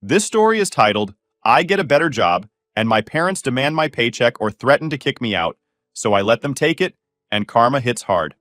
This story is titled, I Get a Better Job, and My Parents Demand My Paycheck or Threaten to Kick Me Out, so I let them take it, and karma hits hard.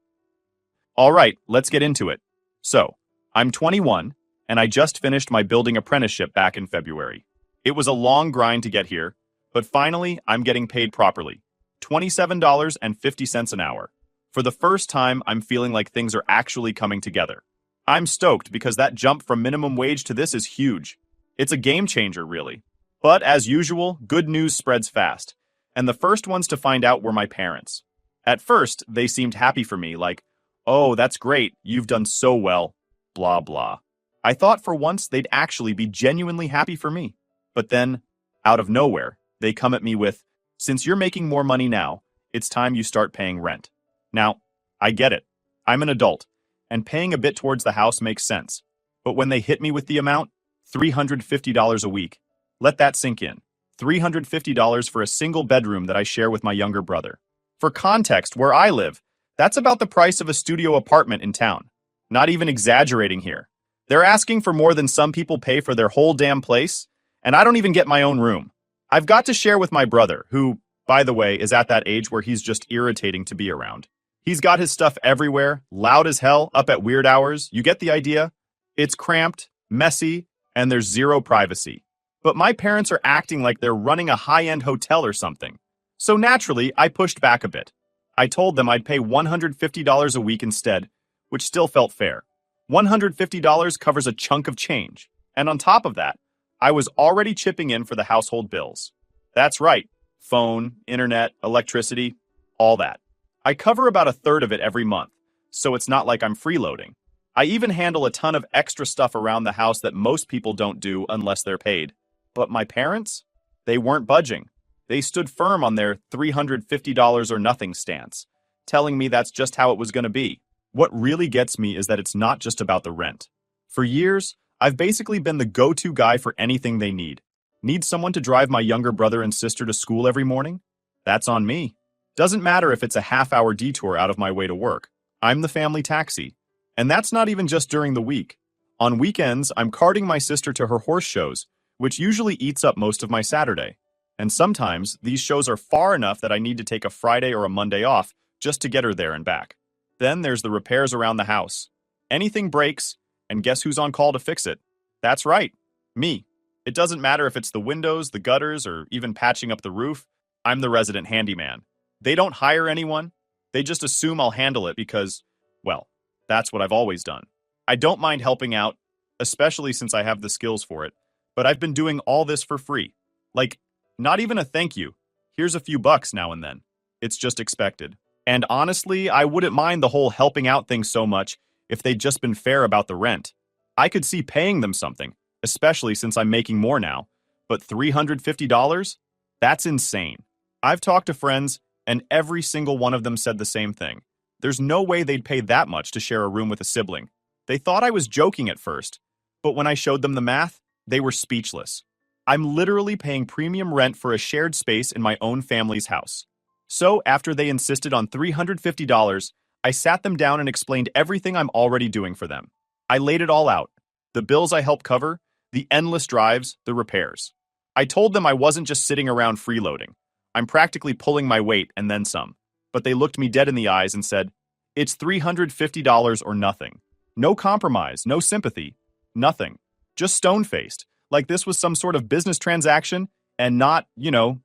All right, let's get into it. So, I'm 21, and I just finished my building apprenticeship back in February. It was a long grind to get here, but finally, I'm getting paid properly. $27.50 an hour. For the first time, I'm feeling like things are actually coming together. I'm stoked because that jump from minimum wage to this is huge. It's a game changer, really. But as usual, good news spreads fast, and the first ones to find out were my parents. At first, they seemed happy for me, like, oh, that's great, you've done so well, blah blah. I thought for once they'd actually be genuinely happy for me. But then, out of nowhere, they come at me with, since you're making more money now, it's time you start paying rent. Now, I get it. I'm an adult, and paying a bit towards the house makes sense. But when they hit me with the amount, $350 a week, let that sink in. $350 for a single bedroom that I share with my younger brother. For context, where I live, that's about the price of a studio apartment in town. Not even exaggerating here. They're asking for more than some people pay for their whole damn place, and I don't even get my own room. I've got to share with my brother, who, by the way, is at that age where he's just irritating to be around. He's got his stuff everywhere, loud as hell, up at weird hours. You get the idea? It's cramped, messy, and there's zero privacy. But my parents are acting like they're running a high-end hotel or something. So naturally, I pushed back a bit. I told them I'd pay $150 a week instead, which still felt fair. $150 covers a chunk of change. And on top of that, I was already chipping in for the household bills. That's right. Phone, internet, electricity, all that. I cover about a third of it every month, so it's not like I'm freeloading. I even handle a ton of extra stuff around the house that most people don't do unless they're paid. But my parents? They weren't budging. They stood firm on their $350 or nothing stance, telling me that's just how it was going to be. What really gets me is that it's not just about the rent. For years, I've basically been the go-to guy for anything they need. Need someone to drive my younger brother and sister to school every morning? That's on me. Doesn't matter if it's a half-hour detour out of my way to work. I'm the family taxi. And that's not even just during the week. On weekends, I'm carting my sister to her horse shows, which usually eats up most of my Saturday. And sometimes, these shows are far enough that I need to take a Friday or a Monday off just to get her there and back. Then there's the repairs around the house. Anything breaks, and guess who's on call to fix it? That's right, me. It doesn't matter if it's the windows, the gutters, or even patching up the roof. I'm the resident handyman. They don't hire anyone. They just assume I'll handle it because, well, that's what I've always done. I don't mind helping out, especially since I have the skills for it, but I've been doing all this for free. Like, not even a thank you. Here's a few bucks now and then. It's just expected. And honestly, I wouldn't mind the whole helping out thing so much if they'd just been fair about the rent. I could see paying them something, especially since I'm making more now. But $350? That's insane. I've talked to friends, and every single one of them said the same thing. There's no way they'd pay that much to share a room with a sibling. They thought I was joking at first, but when I showed them the math, they were speechless. I'm literally paying premium rent for a shared space in my own family's house. So after they insisted on $350, I sat them down and explained everything I'm already doing for them. I laid it all out. The bills I help cover, the endless drives, the repairs. I told them I wasn't just sitting around freeloading. I'm practically pulling my weight and then some. But they looked me dead in the eyes and said, it's $350 or nothing. No compromise, no sympathy, nothing. Just stone-faced, like this was some sort of business transaction and not,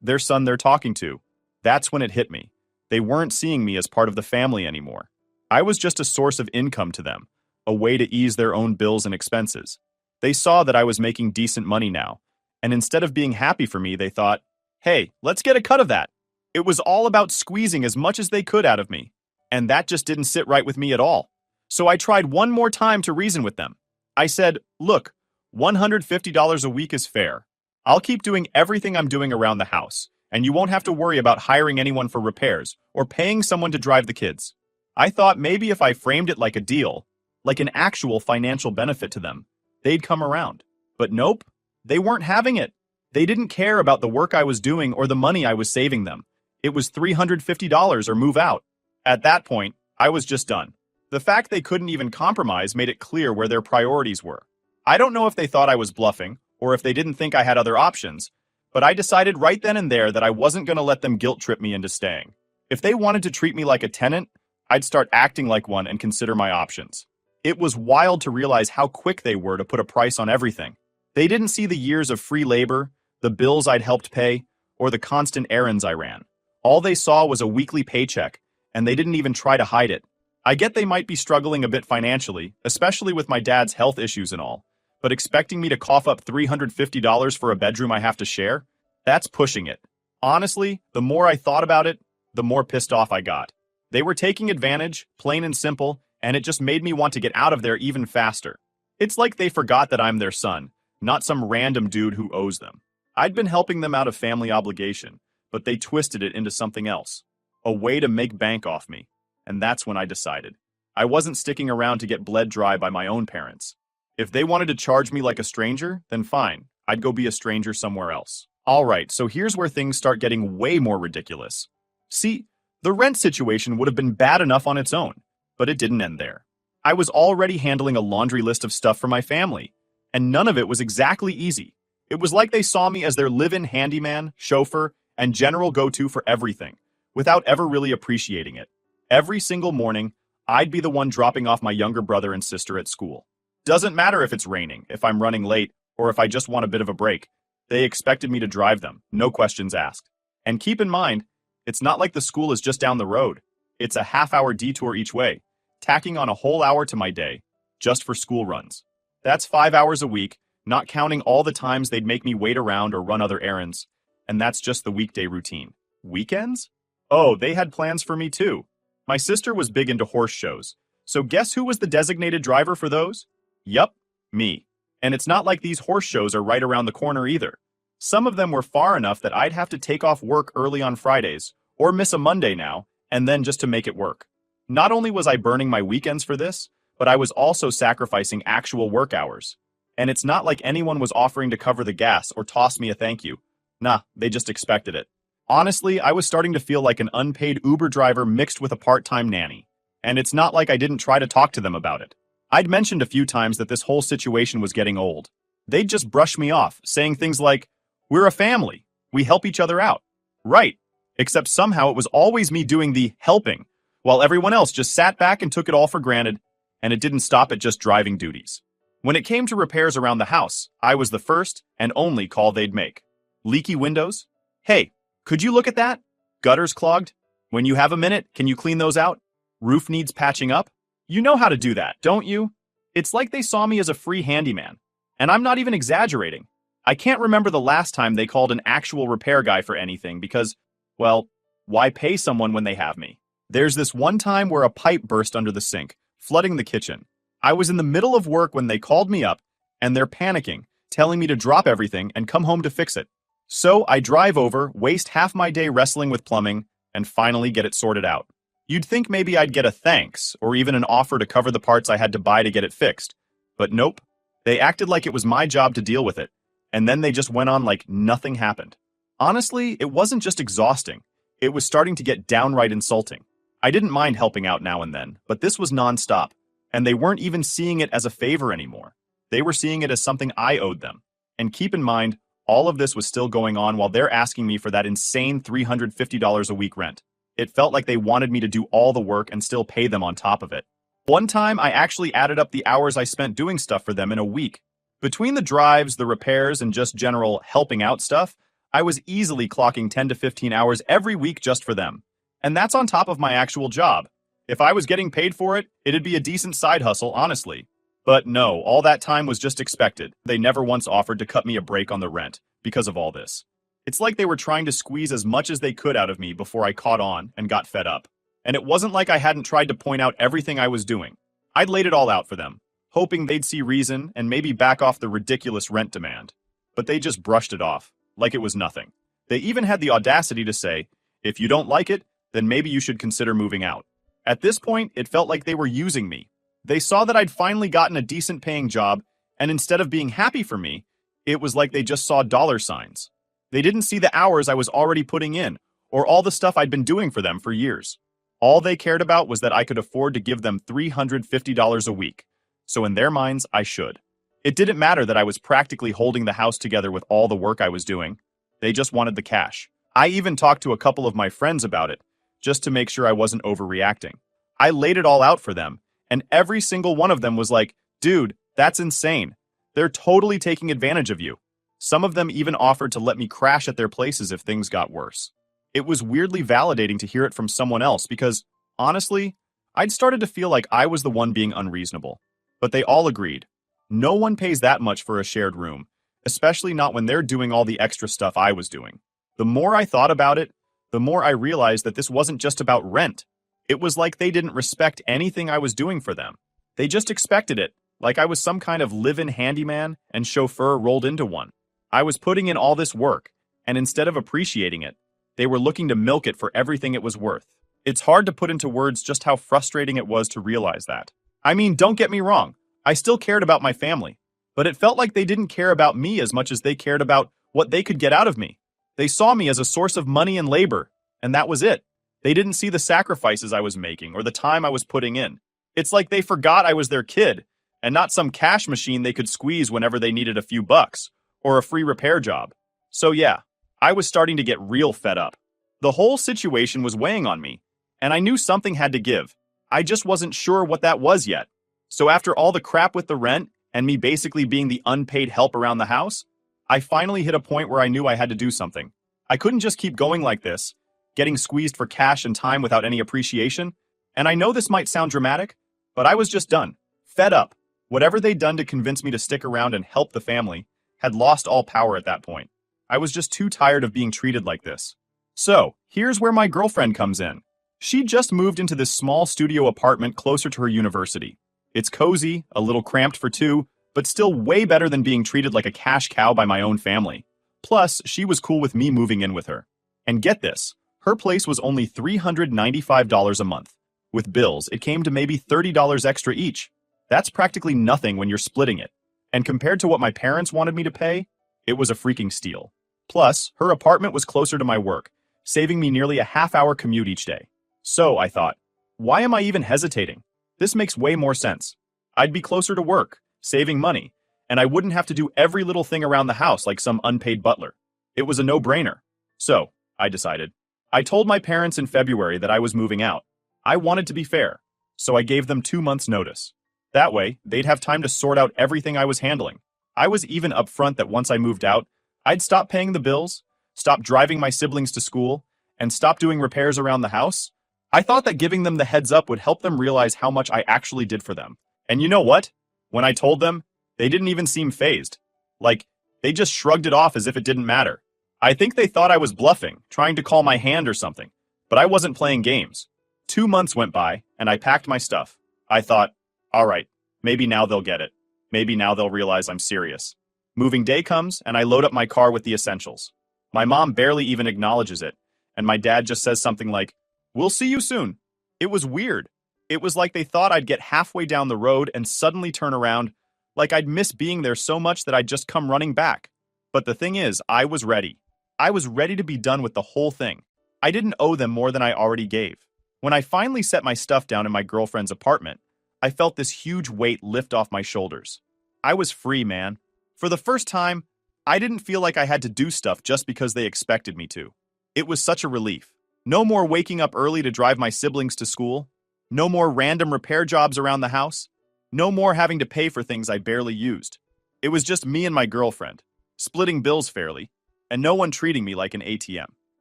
their son they're talking to. That's when it hit me. They weren't seeing me as part of the family anymore. I was just a source of income to them, a way to ease their own bills and expenses. They saw that I was making decent money now, and instead of being happy for me, they thought, hey, let's get a cut of that. It was all about squeezing as much as they could out of me, and that just didn't sit right with me at all. So I tried one more time to reason with them. I said, look, $150 a week is fair. I'll keep doing everything I'm doing around the house, and you won't have to worry about hiring anyone for repairs or paying someone to drive the kids. I thought maybe if I framed it like a deal, like an actual financial benefit to them, they'd come around. But nope, they weren't having it. They didn't care about the work I was doing or the money I was saving them. It was $350 or move out. At that point, I was just done. The fact they couldn't even compromise made it clear where their priorities were. I don't know if they thought I was bluffing or if they didn't think I had other options, but I decided right then and there that I wasn't going to let them guilt trip me into staying. If they wanted to treat me like a tenant, I'd start acting like one and consider my options. It was wild to realize how quick they were to put a price on everything. They didn't see the years of free labor, the bills I'd helped pay, or the constant errands I ran. All they saw was a weekly paycheck, and they didn't even try to hide it. I get they might be struggling a bit financially, especially with my dad's health issues and all, but expecting me to cough up $350 for a bedroom I have to share? That's pushing it. Honestly, the more I thought about it, the more pissed off I got. They were taking advantage, plain and simple, and it just made me want to get out of there even faster. It's like they forgot that I'm their son, not some random dude who owes them. I'd been helping them out of family obligation, but they twisted it into something else. A way to make bank off me. And that's when I decided. I wasn't sticking around to get bled dry by my own parents. If they wanted to charge me like a stranger, then fine. I'd go be a stranger somewhere else. Alright, so here's where things start getting way more ridiculous. See, the rent situation would have been bad enough on its own, but it didn't end there. I was already handling a laundry list of stuff for my family, and none of it was exactly easy. It was like they saw me as their live-in handyman, chauffeur, and general go-to for everything, without ever really appreciating it. Every single morning, I'd be the one dropping off my younger brother and sister at school. Doesn't matter if it's raining, if I'm running late, or if I just want a bit of a break. They expected me to drive them, no questions asked. And keep in mind, it's not like the school is just down the road. It's a half-hour detour each way, tacking on a whole hour to my day, just for school runs. That's 5 hours a week, not counting all the times they'd make me wait around or run other errands. And that's just the weekday routine. Weekends? Oh, they had plans for me too. My sister was big into horse shows, so guess who was the designated driver for those? Yup, me. And it's not like these horse shows are right around the corner either. Some of them were far enough that I'd have to take off work early on Fridays, or miss a Monday now, and then just to make it work. Not only was I burning my weekends for this, but I was also sacrificing actual work hours. And it's not like anyone was offering to cover the gas or toss me a thank you. Nah, they just expected it. Honestly, I was starting to feel like an unpaid Uber driver mixed with a part-time nanny. And it's not like I didn't try to talk to them about it. I'd mentioned a few times that this whole situation was getting old. They'd just brush me off, saying things like, "We're a family. We help each other out." Right. Except somehow it was always me doing the helping, while everyone else just sat back and took it all for granted, and it didn't stop at just driving duties. When it came to repairs around the house, I was the first and only call they'd make. Leaky windows? Hey, could you look at that? Gutters clogged? When you have a minute, can you clean those out? Roof needs patching up? You know how to do that, don't you? It's like they saw me as a free handyman. And I'm not even exaggerating. I can't remember the last time they called an actual repair guy for anything because, well, why pay someone when they have me? There's this one time where a pipe burst under the sink, flooding the kitchen. I was in the middle of work when they called me up, and they're panicking, telling me to drop everything and come home to fix it. So I drive over, waste half my day wrestling with plumbing, and finally get it sorted out. You'd think maybe I'd get a thanks, or even an offer to cover the parts I had to buy to get it fixed. But nope. They acted like it was my job to deal with it, and then they just went on like nothing happened. Honestly, it wasn't just exhausting. It was starting to get downright insulting. I didn't mind helping out now and then, but this was nonstop, and they weren't even seeing it as a favor anymore. They were seeing it as something I owed them. And keep in mind, all of this was still going on while they're asking me for that insane $350 a week rent. It felt like they wanted me to do all the work and still pay them on top of it. One time, I actually added up the hours I spent doing stuff for them in a week. Between the drives, the repairs, and just general helping out stuff, I was easily clocking 10 to 15 hours every week just for them. And that's on top of my actual job. If I was getting paid for it, it'd be a decent side hustle, honestly. But no, all that time was just expected. They never once offered to cut me a break on the rent because of all this. It's like they were trying to squeeze as much as they could out of me before I caught on and got fed up. And it wasn't like I hadn't tried to point out everything I was doing. I'd laid it all out for them, hoping they'd see reason and maybe back off the ridiculous rent demand. But they just brushed it off, like it was nothing. They even had the audacity to say, "If you don't like it, then maybe you should consider moving out." At this point, it felt like they were using me. They saw that I'd finally gotten a decent paying job, and instead of being happy for me, it was like they just saw dollar signs. They didn't see the hours I was already putting in, or all the stuff I'd been doing for them for years. All they cared about was that I could afford to give them $350 a week. So in their minds, I should. It didn't matter that I was practically holding the house together with all the work I was doing. They just wanted the cash. I even talked to a couple of my friends about it, just to make sure I wasn't overreacting. I laid it all out for them, and every single one of them was like, dude, that's insane. They're totally taking advantage of you. Some of them even offered to let me crash at their places if things got worse. It was weirdly validating to hear it from someone else because, honestly, I'd started to feel like I was the one being unreasonable. But they all agreed. No one pays that much for a shared room, especially not when they're doing all the extra stuff I was doing. The more I thought about it, the more I realized that this wasn't just about rent. It was like they didn't respect anything I was doing for them. They just expected it, like I was some kind of live-in handyman and chauffeur rolled into one. I was putting in all this work, and instead of appreciating it, they were looking to milk it for everything it was worth. It's hard to put into words just how frustrating it was to realize that. I mean, don't get me wrong, I still cared about my family, but it felt like they didn't care about me as much as they cared about what they could get out of me. They saw me as a source of money and labor, and that was it. They didn't see the sacrifices I was making or the time I was putting in. It's like they forgot I was their kid, and not some cash machine they could squeeze whenever they needed a few bucks, or a free repair job. So yeah, I was starting to get real fed up. The whole situation was weighing on me, and I knew something had to give. I just wasn't sure what that was yet. So after all the crap with the rent, and me basically being the unpaid help around the house, I finally hit a point where I knew I had to do something. I couldn't just keep going like this, getting squeezed for cash and time without any appreciation. And I know this might sound dramatic, but I was just done. Fed up. Whatever they'd done to convince me to stick around and help the family had lost all power at that point. I was just too tired of being treated like this. So, here's where my girlfriend comes in. She just moved into this small studio apartment closer to her university. It's cozy, a little cramped for two, but still way better than being treated like a cash cow by my own family. Plus, she was cool with me moving in with her. And get this, her place was only $395 a month. With bills, it came to maybe $30 extra each. That's practically nothing when you're splitting it. And compared to what my parents wanted me to pay, it was a freaking steal. Plus, her apartment was closer to my work, saving me nearly a half-hour commute each day. So, I thought, why am I even hesitating? This makes way more sense. I'd be closer to work, saving money, and I wouldn't have to do every little thing around the house like some unpaid butler. It was a no-brainer. So, I decided. I told my parents in February that I was moving out. I wanted to be fair, so I gave them 2 months' notice. That way, they'd have time to sort out everything I was handling. I was even upfront that once I moved out, I'd stop paying the bills, stop driving my siblings to school, and stop doing repairs around the house. I thought that giving them the heads up would help them realize how much I actually did for them. And you know what? When I told them, they didn't even seem fazed. Like, they just shrugged it off as if it didn't matter. I think they thought I was bluffing, trying to call my hand or something, but I wasn't playing games. 2 months went by, and I packed my stuff. I thought, all right, maybe now they'll get it. Maybe now they'll realize I'm serious. Moving day comes, and I load up my car with the essentials. My mom barely even acknowledges it, and my dad just says something like, "We'll see you soon." It was weird. It was like they thought I'd get halfway down the road and suddenly turn around, like I'd miss being there so much that I'd just come running back. But the thing is, I was ready. I was ready to be done with the whole thing. I didn't owe them more than I already gave. When I finally set my stuff down in my girlfriend's apartment, I felt this huge weight lift off my shoulders. I was free, man. For the first time, I didn't feel like I had to do stuff just because they expected me to. It was such a relief. No more waking up early to drive my siblings to school. No more random repair jobs around the house. No more having to pay for things I barely used. It was just me and my girlfriend, splitting bills fairly, and no one treating me like an ATM.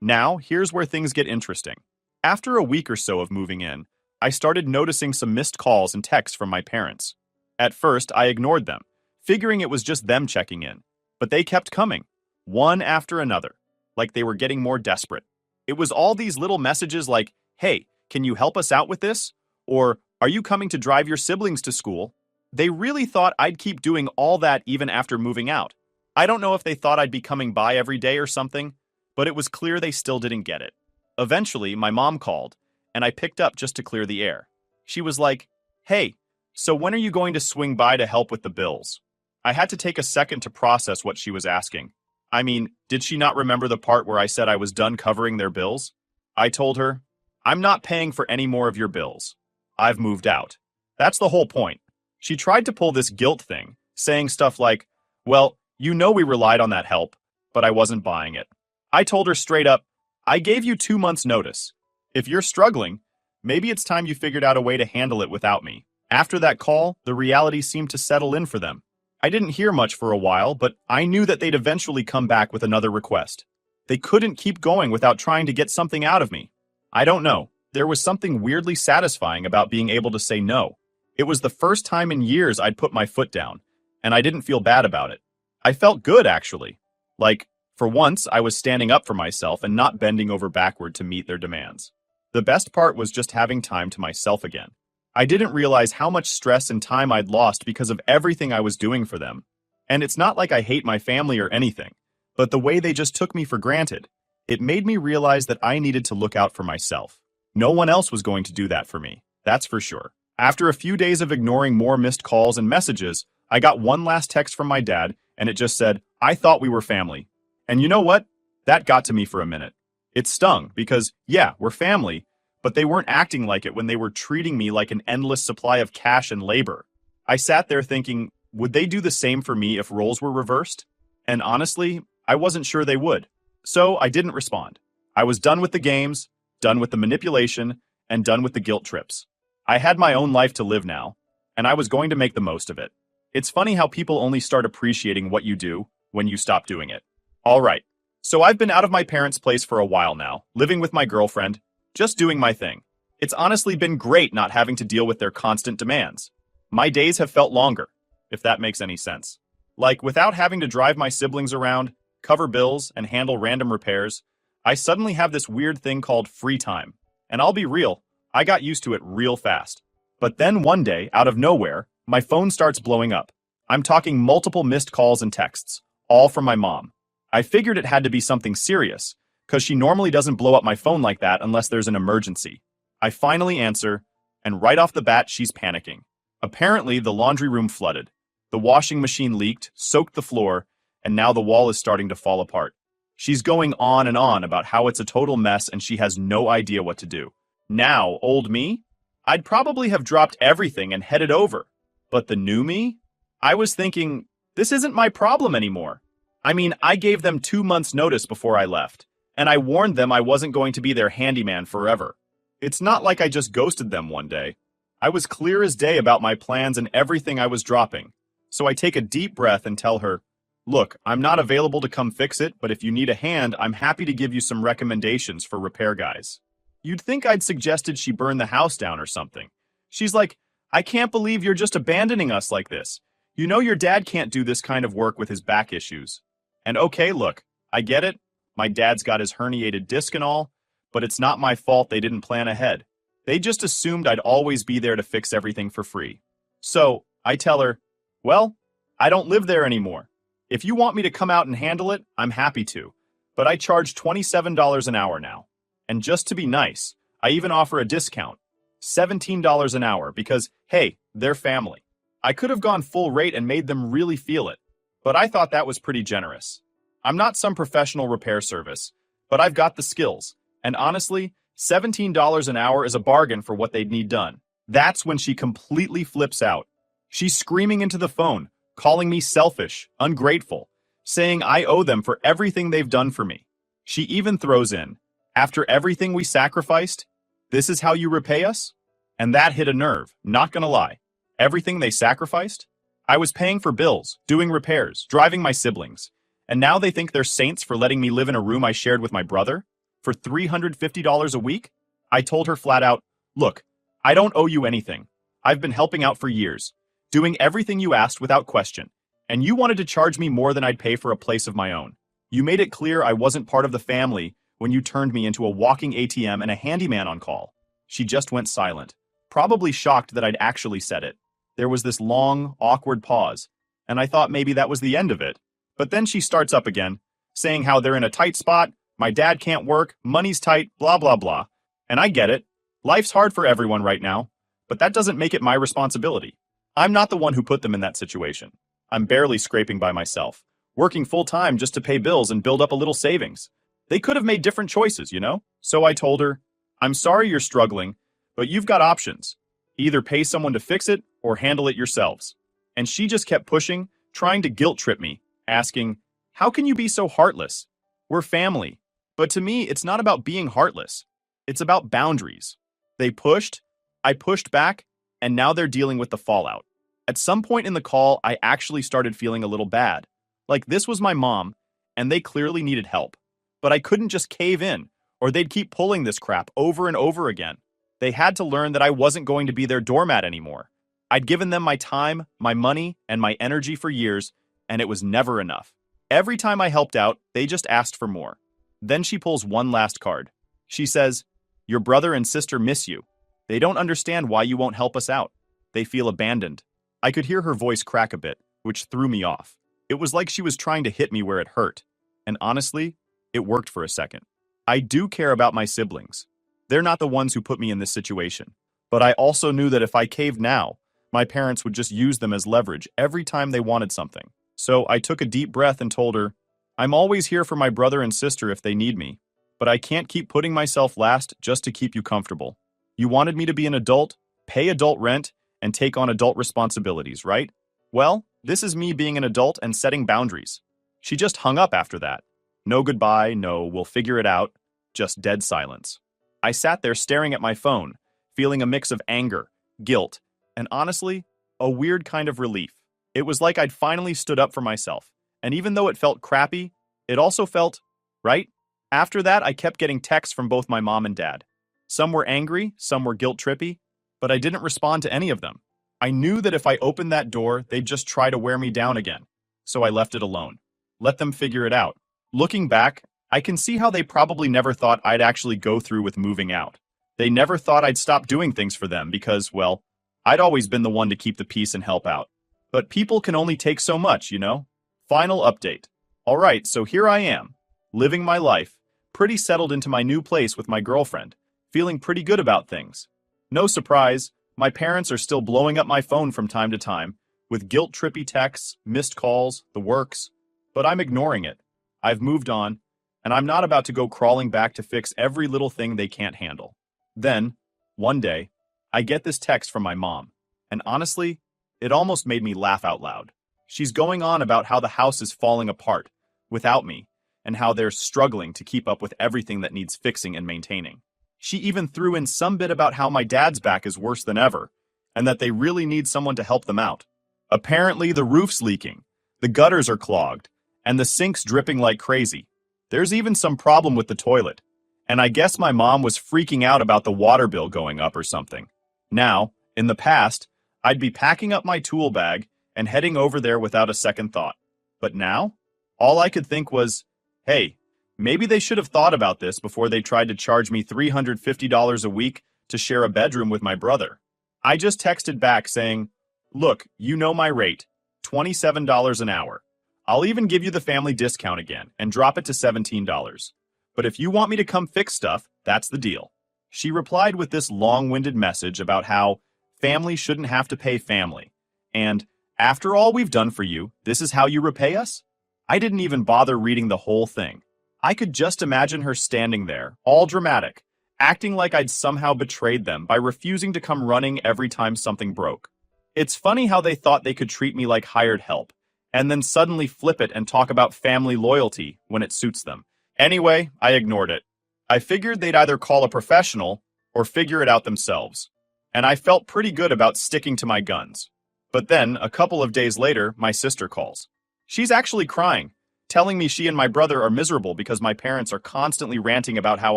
Now, here's where things get interesting. After a week or so of moving in, I started noticing some missed calls and texts from my parents. At first, I ignored them, figuring it was just them checking in. But they kept coming, one after another, like they were getting more desperate. It was all these little messages like, "Hey, can you help us out with this?" Or, "Are you coming to drive your siblings to school?" They really thought I'd keep doing all that even after moving out. I don't know if they thought I'd be coming by every day or something, but it was clear they still didn't get it. Eventually, my mom called, and I picked up just to clear the air. She was like, "Hey, so when are you going to swing by to help with the bills?" I had to take a second to process what she was asking. I mean, did she not remember the part where I said I was done covering their bills? I told her, "I'm not paying for any more of your bills. I've moved out." That's the whole point. She tried to pull this guilt thing, saying stuff like, well, you know we relied on that help, but I wasn't buying it. I told her straight up, I gave you 2 months' notice. If you're struggling, maybe it's time you figured out a way to handle it without me. After that call, the reality seemed to settle in for them. I didn't hear much for a while, but I knew that they'd eventually come back with another request. They couldn't keep going without trying to get something out of me. I don't know. There was something weirdly satisfying about being able to say no. It was the first time in years I'd put my foot down, and I didn't feel bad about it. I felt good, actually. Like, for once, I was standing up for myself and not bending over backward to meet their demands. The best part was just having time to myself again. I didn't realize how much stress and time I'd lost because of everything I was doing for them. And it's not like I hate my family or anything, but the way they just took me for granted, it made me realize that I needed to look out for myself. No one else was going to do that for me, that's for sure. After a few days of ignoring more missed calls and messages, I got one last text from my dad, and it just said, I thought we were family. And you know what? That got to me for a minute. It stung because, yeah, we're family, but they weren't acting like it when they were treating me like an endless supply of cash and labor. I sat there thinking, would they do the same for me if roles were reversed? And honestly, I wasn't sure they would. So I didn't respond. I was done with the games, done with the manipulation, and done with the guilt trips. I had my own life to live now, and I was going to make the most of it. It's funny how people only start appreciating what you do when you stop doing it. All right, so I've been out of my parents' place for a while now, living with my girlfriend, just doing my thing. It's honestly been great not having to deal with their constant demands. My days have felt longer, if that makes any sense. Like, without having to drive my siblings around, cover bills, and handle random repairs, I suddenly have this weird thing called free time. And I'll be real, I got used to it real fast. But then one day, out of nowhere, my phone starts blowing up. I'm talking multiple missed calls and texts, all from my mom. I figured it had to be something serious, because she normally doesn't blow up my phone like that unless there's an emergency. I finally answer, and right off the bat, she's panicking. Apparently, the laundry room flooded. The washing machine leaked, soaked the floor, and now the wall is starting to fall apart. She's going on and on about how it's a total mess and she has no idea what to do. Now, old me? I'd probably have dropped everything and headed over. But the new me? I was thinking, this isn't my problem anymore. I mean, I gave them 2 months' notice before I left, and I warned them I wasn't going to be their handyman forever. It's not like I just ghosted them one day. I was clear as day about my plans and everything I was dropping. So I take a deep breath and tell her, look, I'm not available to come fix it, but if you need a hand, I'm happy to give you some recommendations for repair guys. You'd think I'd suggested she burn the house down or something. She's like, I can't believe you're just abandoning us like this. You know your dad can't do this kind of work with his back issues. And okay, look, I get it. My dad's got his herniated disc and all, but it's not my fault they didn't plan ahead. They just assumed I'd always be there to fix everything for free. So I tell her, well, I don't live there anymore. If you want me to come out and handle it, I'm happy to. But I charge $27 an hour now. And just to be nice, I even offer a discount. $17 an hour because, hey, they're family. I could have gone full rate and made them really feel it. But I thought that was pretty generous. I'm not some professional repair service, but I've got the skills. And honestly, $17 an hour is a bargain for what they'd need done. That's when she completely flips out. She's screaming into the phone, calling me selfish, ungrateful, saying I owe them for everything they've done for me. She even throws in, after everything we sacrificed, this is how you repay us? And that hit a nerve, not gonna lie. Everything they sacrificed? I was paying for bills, doing repairs, driving my siblings. And now they think they're saints for letting me live in a room I shared with my brother? For $350 a week? I told her flat out, look, I don't owe you anything. I've been helping out for years, doing everything you asked without question. And you wanted to charge me more than I'd pay for a place of my own. You made it clear I wasn't part of the family when you turned me into a walking ATM and a handyman on call. She just went silent, probably shocked that I'd actually said it. There was this long, awkward pause, and I thought maybe that was the end of it. But then she starts up again, saying how they're in a tight spot, my dad can't work, money's tight, blah, blah, blah. And I get it. Life's hard for everyone right now, but that doesn't make it my responsibility. I'm not the one who put them in that situation. I'm barely scraping by myself, working full-time just to pay bills and build up a little savings. They could have made different choices, you know? So I told her, I'm sorry you're struggling, but you've got options. Either pay someone to fix it or handle it yourselves. And she just kept pushing, trying to guilt trip me, asking, "How can you be so heartless? We're family." But to me, it's not about being heartless. It's about boundaries. They pushed, I pushed back, and now they're dealing with the fallout. At some point in the call, I actually started feeling a little bad. Like this was my mom, and they clearly needed help. But I couldn't just cave in, or they'd keep pulling this crap over and over again. They had to learn that I wasn't going to be their doormat anymore. I'd given them my time, my money, and my energy for years, and it was never enough. Every time I helped out, they just asked for more. Then she pulls one last card. She says, "Your brother and sister miss you. They don't understand why you won't help us out. They feel abandoned." I could hear her voice crack a bit, which threw me off. It was like she was trying to hit me where it hurt. And honestly, it worked for a second. I do care about my siblings. They're not the ones who put me in this situation. But I also knew that if I caved now, my parents would just use them as leverage every time they wanted something. So I took a deep breath and told her, "I'm always here for my brother and sister if they need me, but I can't keep putting myself last just to keep you comfortable. You wanted me to be an adult, pay adult rent, and take on adult responsibilities, right? Well, this is me being an adult and setting boundaries." She just hung up after that. No goodbye, no "we'll figure it out," just dead silence. I sat there staring at my phone, feeling a mix of anger, guilt, and honestly, a weird kind of relief. It was like I'd finally stood up for myself, and even though it felt crappy, it also felt right. After that, I kept getting texts from both my mom and dad. Some were angry, some were guilt-trippy, but I didn't respond to any of them. I knew that if I opened that door, they'd just try to wear me down again, so I left it alone. Let them figure it out. Looking back, I can see how they probably never thought I'd actually go through with moving out. They never thought I'd stop doing things for them because, well, I'd always been the one to keep the peace and help out. But people can only take so much, you know? Final update. All right, so here I am, living my life, pretty settled into my new place with my girlfriend, feeling pretty good about things. No surprise, my parents are still blowing up my phone from time to time, with guilt-trippy texts, missed calls, the works. But I'm ignoring it. I've moved on, and I'm not about to go crawling back to fix every little thing they can't handle. Then, one day, I get this text from my mom, and honestly, it almost made me laugh out loud. She's going on about how the house is falling apart, without me, and how they're struggling to keep up with everything that needs fixing and maintaining. She even threw in some bit about how my dad's back is worse than ever, and that they really need someone to help them out. Apparently, the roof's leaking, the gutters are clogged, and the sink's dripping like crazy. There's even some problem with the toilet, and I guess my mom was freaking out about the water bill going up or something. Now, in the past, I'd be packing up my tool bag and heading over there without a second thought. But now, all I could think was, hey, maybe they should have thought about this before they tried to charge me $350 a week to share a bedroom with my brother. I just texted back saying, "Look, you know my rate, $27 an hour. I'll even give you the family discount again and drop it to $17. But if you want me to come fix stuff, that's the deal." She replied with this long-winded message about how family shouldn't have to pay family, and "after all we've done for you, this is how you repay us?" I didn't even bother reading the whole thing. I could just imagine her standing there, all dramatic, acting like I'd somehow betrayed them by refusing to come running every time something broke. It's funny how they thought they could treat me like hired help, and then suddenly flip it and talk about family loyalty when it suits them. Anyway, I ignored it. I figured they'd either call a professional or figure it out themselves, and I felt pretty good about sticking to my guns. But then, a couple of days later, my sister calls. She's actually crying, telling me she and my brother are miserable because my parents are constantly ranting about how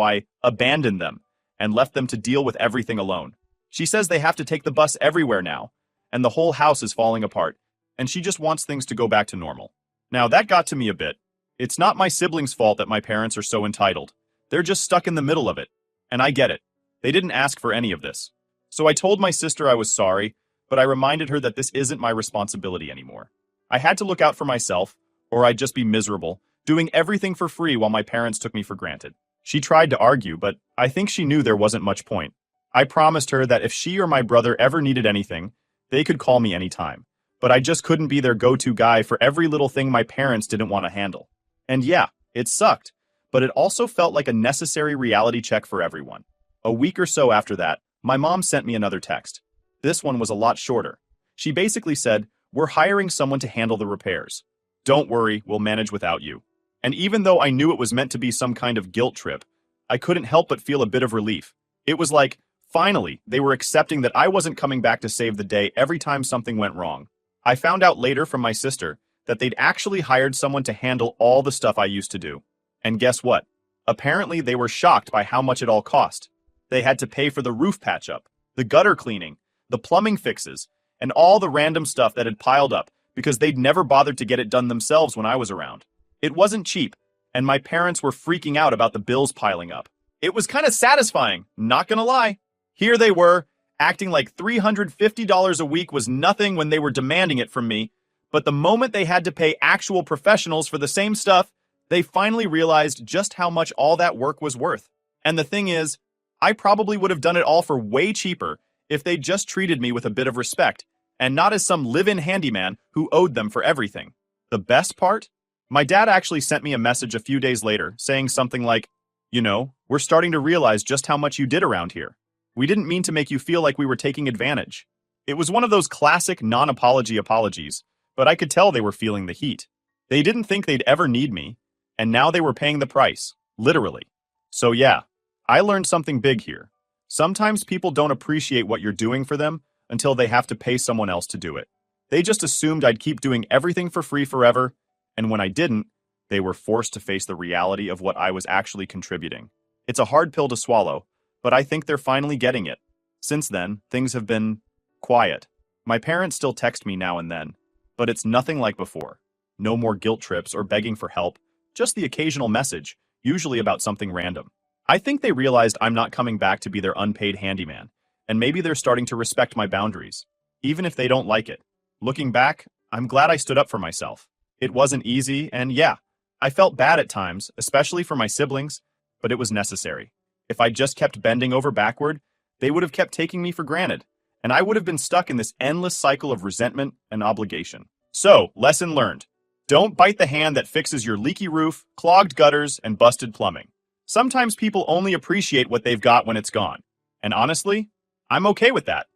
I abandoned them and left them to deal with everything alone. She says they have to take the bus everywhere now, and the whole house is falling apart, and she just wants things to go back to normal. Now, that got to me a bit. It's not my siblings' fault that my parents are so entitled. They're just stuck in the middle of it, and I get it. They didn't ask for any of this. So I told my sister I was sorry, but I reminded her that this isn't my responsibility anymore. I had to look out for myself, or I'd just be miserable, doing everything for free while my parents took me for granted. She tried to argue, but I think she knew there wasn't much point. I promised her that if she or my brother ever needed anything, they could call me anytime. But I just couldn't be their go-to guy for every little thing my parents didn't want to handle. And yeah, it sucked, but it also felt like a necessary reality check for everyone. A week or so after that, my mom sent me another text. This one was a lot shorter. She basically said, we're hiring someone to handle the repairs. Don't worry, we'll manage without you. And even though I knew it was meant to be some kind of guilt trip, I couldn't help but feel a bit of relief. It was like, finally, they were accepting that I wasn't coming back to save the day every time something went wrong. I found out later from my sister that they'd actually hired someone to handle all the stuff I used to do. And guess what? Apparently they were shocked by how much it all cost. They had to pay for the roof patch-up, the gutter cleaning, the plumbing fixes, and all the random stuff that had piled up because they'd never bothered to get it done themselves when I was around. It wasn't cheap, and my parents were freaking out about the bills piling up. It was kind of satisfying, not gonna lie. Here they were, acting like $350 a week was nothing when they were demanding it from me, but the moment they had to pay actual professionals for the same stuff, they finally realized just how much all that work was worth. And the thing is, I probably would have done it all for way cheaper if they'd just treated me with a bit of respect, and not as some live-in handyman who owed them for everything. The best part? My dad actually sent me a message a few days later saying something like, "You know, we're starting to realize just how much you did around here. We didn't mean to make you feel like we were taking advantage." It was one of those classic non-apology apologies, but I could tell they were feeling the heat. They didn't think they'd ever need me, and now they were paying the price, literally. So yeah, I learned something big here. Sometimes people don't appreciate what you're doing for them until they have to pay someone else to do it. They just assumed I'd keep doing everything for free forever, and when I didn't, they were forced to face the reality of what I was actually contributing. It's a hard pill to swallow, but I think they're finally getting it. Since then, things have been quiet. My parents still text me now and then, but it's nothing like before. No more guilt trips or begging for help, just the occasional message, usually about something random. I think they realized I'm not coming back to be their unpaid handyman, and maybe they're starting to respect my boundaries, even if they don't like it. Looking back, I'm glad I stood up for myself. It wasn't easy, and yeah, I felt bad at times, especially for my siblings, but it was necessary. If I just kept bending over backward, they would have kept taking me for granted, and I would have been stuck in this endless cycle of resentment and obligation. So, lesson learned. Don't bite the hand that fixes your leaky roof, clogged gutters, and busted plumbing. Sometimes people only appreciate what they've got when it's gone. And honestly, I'm okay with that.